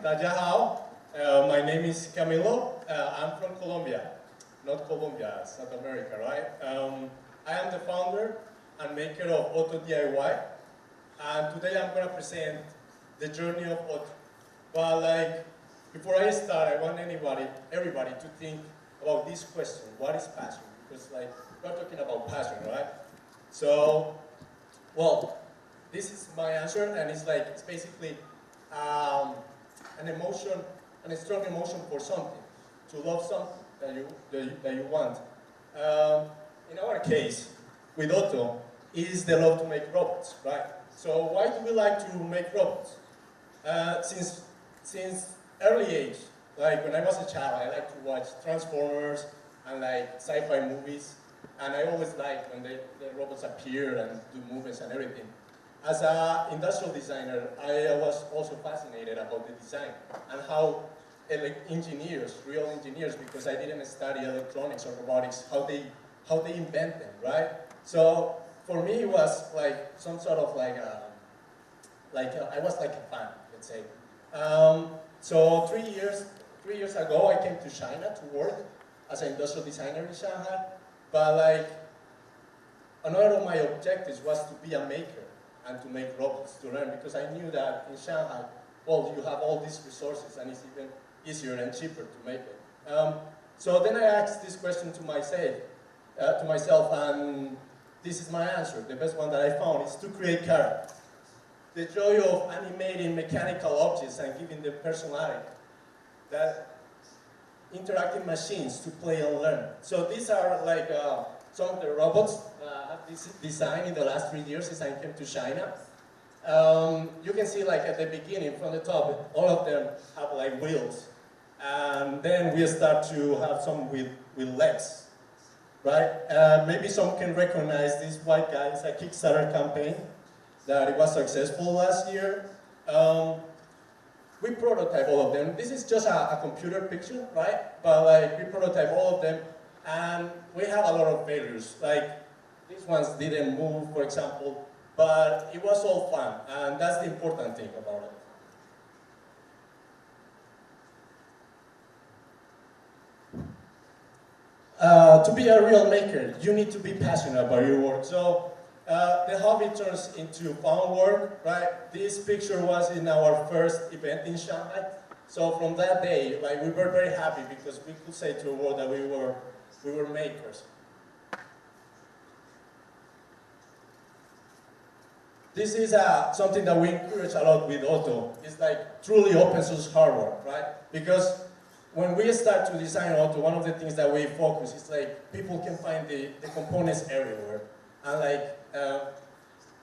Dajahao. My name is Camilo. I'm from Colombia, not Colombia, South America, right? I am the founder and maker of Otto DIY, and today I'm going to present the journey of Otto. But before I start, I want everybody to think about this question: what is passion? Because we're talking about passion, right? So, well, this is my answer, and it's basically an emotion, a strong emotion for something, to love something that you want. In our case, with Otto, it is the love to make robots, right? So why do we like to make robots? Since early age, when I was a child, I liked to watch Transformers and sci-fi movies, and I always liked when the robots appear and do movements and everything. As an industrial designer, I was also fascinated about the design and how real engineers, because I didn't study electronics or robotics, how they invent them, right? So for me, it was some sort of I was like a fan, let's say. So 3 years ago, I came to China to work as an industrial designer in Shanghai. But another of my objectives was to be a maker and to make robots, to learn, because I knew that in Shanghai, well, you have all these resources and it's even easier and cheaper to make it. So then I asked this question to myself, and this is my answer. The best one that I found is to create characters. The joy of animating mechanical objects and giving them personality. That interactive machines to play and learn. So these are some of the robots this design in the last 3 years since I came to China. You can see at the beginning from the top, all of them have wheels. And then we start to have some with legs, right? Maybe some can recognize this white guy. It's a Kickstarter campaign that it was successful last year. We prototype all of them. This is just a computer picture, right? But we prototype all of them, and we have a lot of failures. These ones didn't move, for example, but it was all fun, and that's the important thing about it. To be a real maker, you need to be passionate about your work. So the hobby turns into fun work, right? This picture was in our first event in Shanghai. So from that day, we were very happy because we could say to the world that we were makers. This is something that we encourage a lot with Otto. It's truly open source hardware, right? Because when we start to design Otto, one of the things that we focus is people can find the components everywhere. And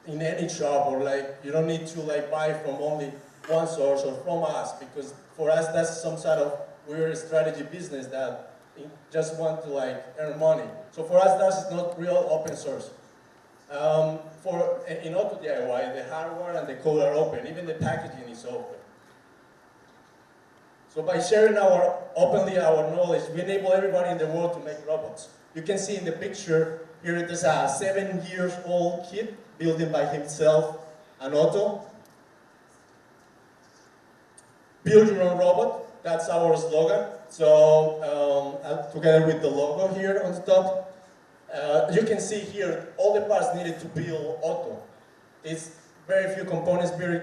in any shop, or you don't need to buy from only one source or from us, because for us that's some sort of weird strategy business that just want to earn money. So for us that's not real open source. In Otto DIY, the hardware and the code are open, even the packaging is open. So by sharing openly our knowledge, we enable everybody in the world to make robots. You can see in the picture here it is a 7-year-old kid building by himself an Otto. Build your own robot, that's our slogan. So together with the logo here on the top, you can see here all the parts needed to build Otto. It's very few components, very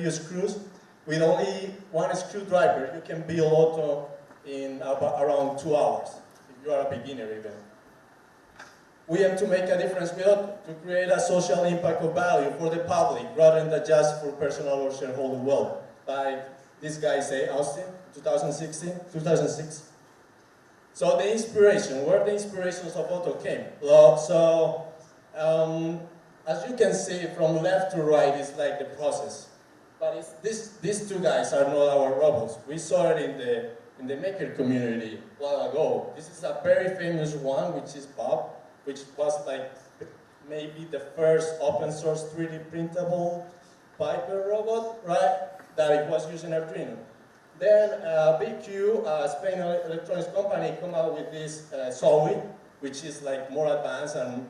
few screws. With only one screwdriver, you can build Otto in around 2 hours, if you are a beginner even. We aim to make a difference with Otto, to create a social impact of value for the public, rather than just for personal or shareholder wealth. Like this guy say, Austin, 2006. So the inspiration, where the inspirations of Otto came. So, as you can see from left to right, it's the process. But these two guys are not our robots. We saw it in the maker community a while ago. This is a very famous one, which is Bob, which was maybe the first open source 3D printable Piper robot, right? That it was using Arduino. Then BQ, a Spanish electronics company, come out with this Zoe, which is more advanced and